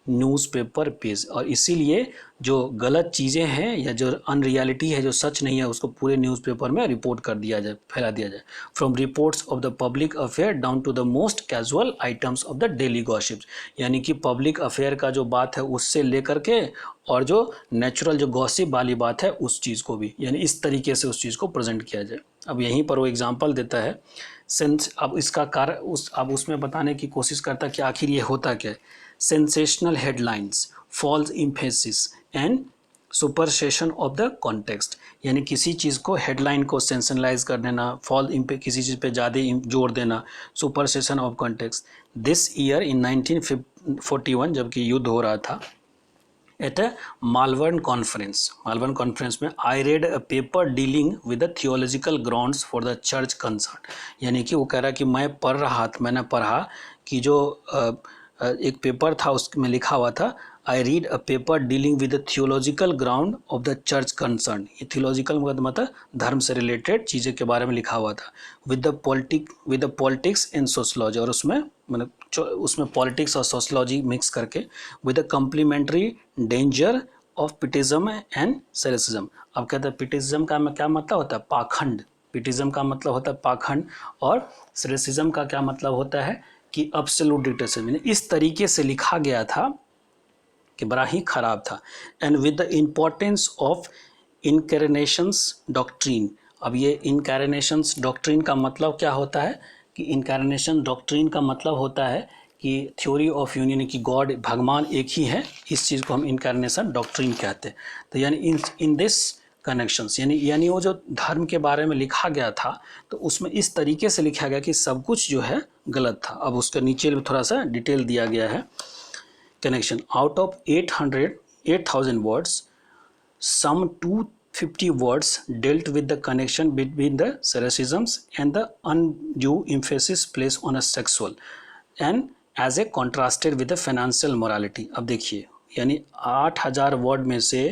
newspaper page, और इसीलिए जो गलत चीज़ें हैं या जो अनरियलिटी है, जो सच नहीं है, उसको पूरे न्यूज़पेपर में रिपोर्ट कर दिया जाए, फैला दिया जाए। From reports of the public affair down to the most casual items of the daily gossips, यानी कि पब्लिक अफेयर का जो बात है उससे लेकर के और जो नेचुरल जो गॉसिप वाली बात है उस चीज़ को भी, यानी इस तरीके से उस चीज़ को प्रेजेंट किया जाए। अब यहीं पर वो एग्जाम्पल देता है सेंस, अब इसका कारण अब उसमें बताने की कोशिश करता है कि आखिर ये होता क्या है। Sensational headlines, false emphasis and suppression of the context, यानी किसी चीज़ को हेडलाइन को सेंसेशनलाइज कर देना, किसी चीज़ पे ज़्यादा जोर देना, suppression of context. This year in 1941 जबकि युद्ध हो रहा था, एट अ मालवर्न कॉन्फ्रेंस में I read a paper dealing with the theological grounds for the church concern. यानी कि वो कह रहा कि मैंने पढ़ा कि जो एक पेपर था उसमें लिखा हुआ था I read a paper dealing with the theological ground of the church concern. ये थियोलॉजिकल मतलब धर्म से रिलेटेड चीज़ें के बारे में लिखा हुआ था। With the politics and sociology, और उसमें मतलब उसमें पॉलिटिक्स और सोशलॉजी मिक्स करके with the complementary danger of pietism and Caesarism. अब कहते हैं पिटिज्म का क्या मतलब होता है? पाखंड। पिटिज्म का मतलब होता है पाखंड, और सेरेसिज्म का क्या मतलब होता है कि एब्सोल्यूट डिक्टेटरशिप। इस तरीके से लिखा गया था कि बड़ा ही खराब था। And with the importance of incarnations doctrine. अब ये इनकैरिनेशंस डॉक्ट्रीन का मतलब क्या होता है कि इनकैरिनेशन डॉक्ट्रीन का मतलब होता है कि थ्योरी ऑफ यूनियन, की गॉड भगवान एक ही है, इस चीज़ को हम इनकैरिनेशन डॉक्ट्रीन कहते हैं। तो यानी इन दिस कनेक्शंस, यानी वो जो धर्म के बारे में लिखा गया था तो उसमें इस तरीके से लिखा गया कि सब कुछ जो है गलत था। अब उसके नीचे में थोड़ा सा डिटेल दिया गया है। connection out of 8,000 words, some 250 words dealt with the connection between the Saracens and the undue emphasis placed on a sexual and as a contrasted with the financial morality। अब देखिए, यानी 8,000 वर्ड में से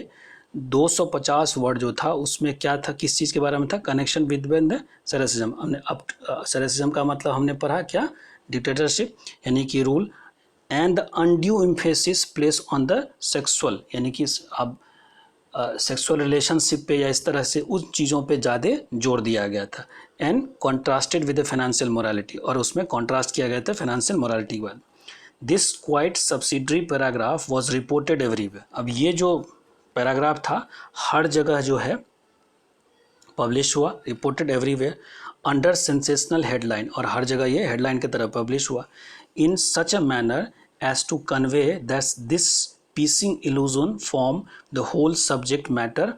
250 word जो था उसमें क्या था, किस चीज़ के बारे में था? Connection between the Caesarism. हमने अब सेरेसिज्म का मतलब हमने पढ़ा क्या? डिक्टेटरशिप, यानी कि rule, and the undue emphasis place on the sexual, यानी कि अब सेक्सुअल रिलेशनशिप पे या इस तरह से उन चीज़ों पे ज़्यादा जोर दिया गया था। And contrasted with the financial morality, और उसमें कॉन्ट्रास्ट किया गया था फाइनेंशियल मोरालिटी के बाद। This quite subsidiary paragraph was reported everywhere. अब ये जो पैराग्राफ था हर जगह जो है पब्लिश हुआ, reported everywhere under sensational headline, और हर जगह ये हेडलाइन की तरह पब्लिश हुआ। In such a manner as to convey that this passing illusion form the whole subject matter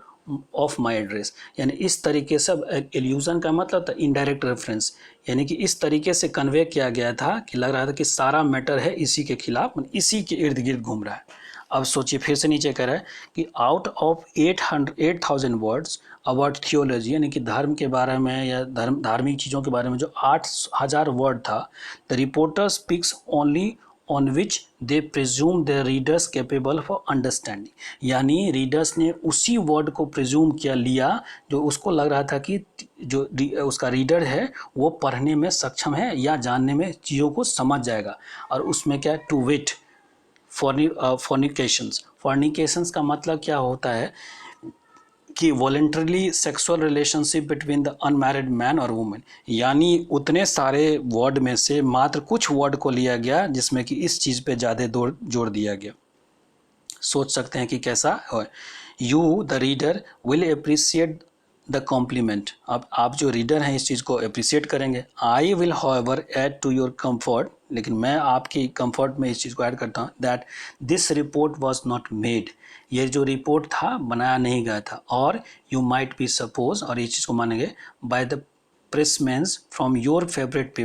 of my address. यानी इस तरीके से, इल्यूजन का मतलब था इनडायरेक्ट रेफरेंस, यानी कि इस तरीके से कन्वे किया गया था कि लग रहा था कि सारा मैटर है इसी के खिलाफ, इसी के इर्द गिर्द घूम रहा है। अब सोचिए, फिर से नीचे कह रहा है कि out of 8,000 words about theology, यानी कि धर्म के बारे में या धार्मिक चीज़ों के बारे में जो 8,000 वर्ड था, the reporter speaks only on which they presume the readers capable for understanding. यानी रीडर्स ने उसी वर्ड को प्रिज्यूम लिया जो उसको लग रहा था कि जो उसका रीडर है वो पढ़ने में सक्षम है या जानने में चीज़ों को समझ जाएगा। और उसमें क्या, टू विट फॉर्निकेशंस का मतलब क्या होता है कि voluntarily sexual relationship between the unmarried man और वुमेन। यानी उतने सारे वर्ड में से मात्र कुछ वर्ड को लिया गया जिसमें कि इस चीज़ पे ज़्यादा जोर दिया गया। सोच सकते हैं कि कैसा है। You the reader will appreciate the compliment. अब आप जो रीडर हैं इस चीज़ को अप्रिशिएट करेंगे। I will however add to your comfort, लेकिन मैं आपकी कंफर्ट में इस चीज़ को ऐड करता हूँ that this report was not made. ये जो रिपोर्ट था बनाया नहीं गया था। और यू माइट बी सपोज, और इस चीज़ को मानेंगे, by the pressmen's from your favourite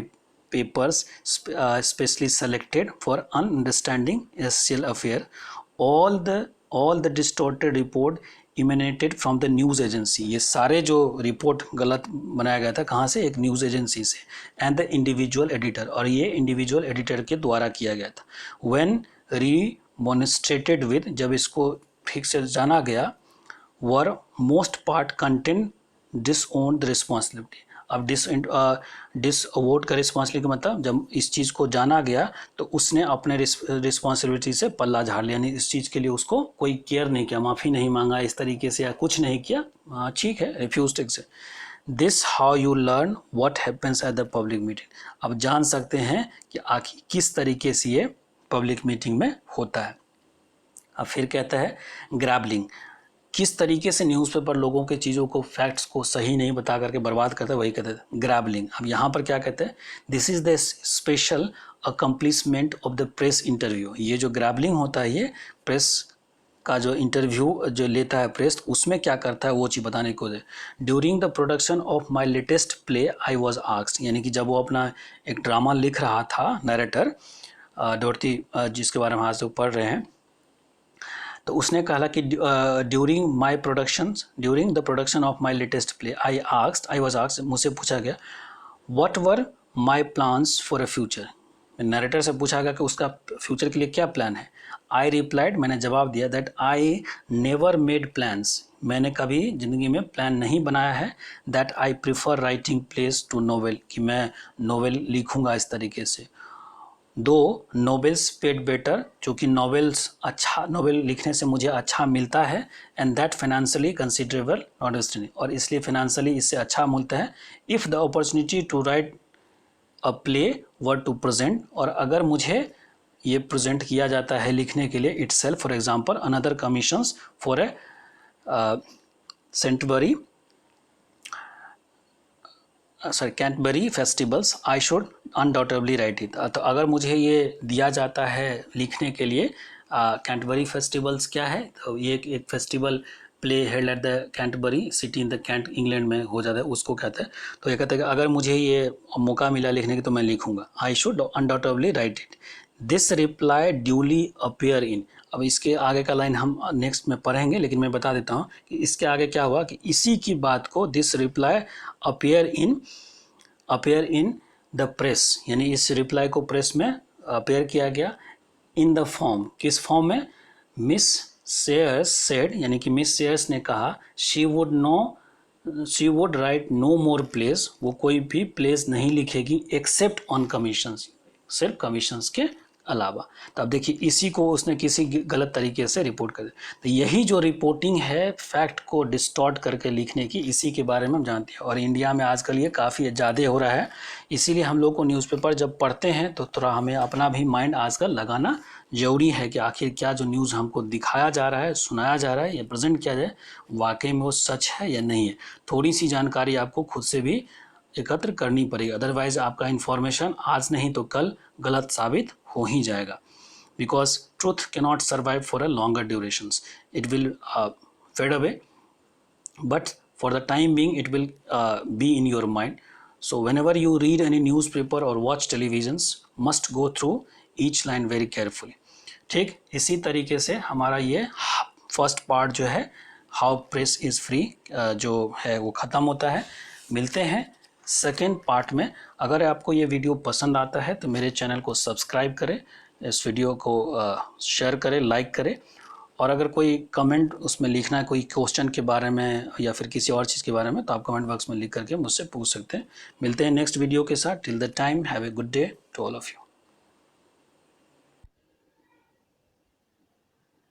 papers specially selected for understanding Asian affair. all the distorted report emanated from the news agency. ये सारे जो रिपोर्ट गलत बनाया गया था कहाँ से? एक न्यूज़ एजेंसी से। एंड द इंडिविजुअल एडिटर, और ये इंडिविजुअल एडिटर के द्वारा किया गया था। व्हेन रिमॉन्स्ट्रेटेड विद, जब इसको ठीक से जाना गया, वर most part content disown the responsibility. अब डिसअवॉर्ड का रिस्पॉन्सिबिलिटी का मतलब जब इस चीज़ को जाना गया तो उसने अपने रिस्पॉन्सिबिलिटी से पल्ला झाड़ लिया, यानी इस चीज़ के लिए उसको कोई केयर नहीं किया, माफ़ी नहीं मांगा इस तरीके से या कुछ नहीं किया, ठीक है, रिफ्यूज से। This how you learn what happens at the public meeting. अब जान सकते हैं कि आखिर किस तरीके से ये पब्लिक मीटिंग में होता है। अब फिर कहता है ग्रैबलिंग, किस तरीके से न्यूज़पेपर लोगों के चीज़ों को, फैक्ट्स को सही नहीं बता करके बर्बाद करता है, वही कहते हैं ग्रैबलिंग। अब यहाँ पर क्या कहते हैं? This is the special accomplishment of the press interview. ये जो ग्रैबलिंग होता है ये प्रेस का जो इंटरव्यू जो लेता है प्रेस, उसमें क्या करता है वो चीज़ बताने को। During the production of my latest play I was asked, यानी कि जब वो अपना एक ड्रामा लिख रहा था नरेटर डोरथी, जिसके बारे में आज लोग पढ़ रहे हैं, तो उसने कहा कि during the production of my latest play I was asked, मुझसे पूछा गया what were my plans for a future. Narrator से पूछा गया कि उसका फ्यूचर के लिए क्या प्लान है। आई रिप्लाइड, मैंने जवाब दिया, that I never made plans, मैंने कभी ज़िंदगी में प्लान नहीं बनाया है। That I prefer writing plays to novel, कि मैं नोवेल लिखूंगा इस तरीके से। दो नोवेल्स पेड बेटर, जो कि नोवेल लिखने से मुझे अच्छा मिलता है। And that financially considerable not destiny, और इसलिए फाइनेंशियली इससे अच्छा मिलता है। If the opportunity to write a play were to present, और अगर मुझे ये प्रेजेंट किया जाता है लिखने के लिए, it self for example another commissions for a Canterbury festivals, I should undoubtedly right it. तो अगर मुझे ये दिया जाता है लिखने के लिए, कैंटबरी फेस्टिवल्स क्या है, तो ये एक festival play held at the Canterbury city in the Kent, England में हो जाता है, उसको कहते हैं। तो ये कहते हैं कि अगर मुझे ये मौका मिला लिखने की तो मैं लिखूंगा, I should undoubtedly right it. This reply duly appear in, अब इसके आगे का लाइन हम नेक्स्ट में पढ़ेंगे, लेकिन मैं बता देता हूँ कि इसके आगे क्या हुआ कि इसी की बात को this reply appear in the press, यानी इस रिप्लाई को प्रेस में अपीयर किया गया। इन द फॉर्म, किस फॉर्म में, मिस सेयर्स सेड, यानी कि मिस सेयर्स ने कहा she would write no more plays, वो कोई भी प्लेस नहीं लिखेगी एक्सेप्ट ऑन कमीशंस, सिर्फ कमीशंस के अलावा। तो अब देखिए इसी को उसने किसी गलत तरीके से रिपोर्ट कर दिया। तो यही जो रिपोर्टिंग है फैक्ट को डिस्टॉर्ट करके लिखने की, इसी के बारे में हम जानते हैं, और इंडिया में आजकल ये काफ़ी ज़्यादा हो रहा है। इसीलिए हम लोग को न्यूज़पेपर जब पढ़ते हैं तो थोड़ा हमें अपना भी माइंड आजकल लगाना ज़रूरी है कि आखिर क्या जो न्यूज़ हमको दिखाया जा रहा है, सुनाया जा रहा है या प्रेजेंट किया जाए, वाकई में वो सच है या नहीं है। थोड़ी सी जानकारी आपको खुद से भी एकत्र करनी पड़ेगी, अदरवाइज आपका इन्फॉर्मेशन आज नहीं तो कल गलत साबित हो ही जाएगा। Because truth cannot survive for a longer durations, it will fade away, but for the time being it will be in your mind. So whenever you read any newspaper or watch televisions, must go through each line very carefully. ठीक इसी तरीके से हमारा ये first part जो है how press is free जो है वो ख़त्म होता है। मिलते हैं सेकेंड पार्ट में। अगर आपको ये वीडियो पसंद आता है तो मेरे चैनल को सब्सक्राइब करें, इस वीडियो को शेयर करें, लाइक करें, और अगर कोई कमेंट उसमें लिखना है कोई क्वेश्चन के बारे में या फिर किसी और चीज़ के बारे में, तो आप कमेंट बॉक्स में लिख करके मुझसे पूछ सकते हैं। मिलते हैं नेक्स्ट वीडियो के साथ। Till the time have a good day to all of you.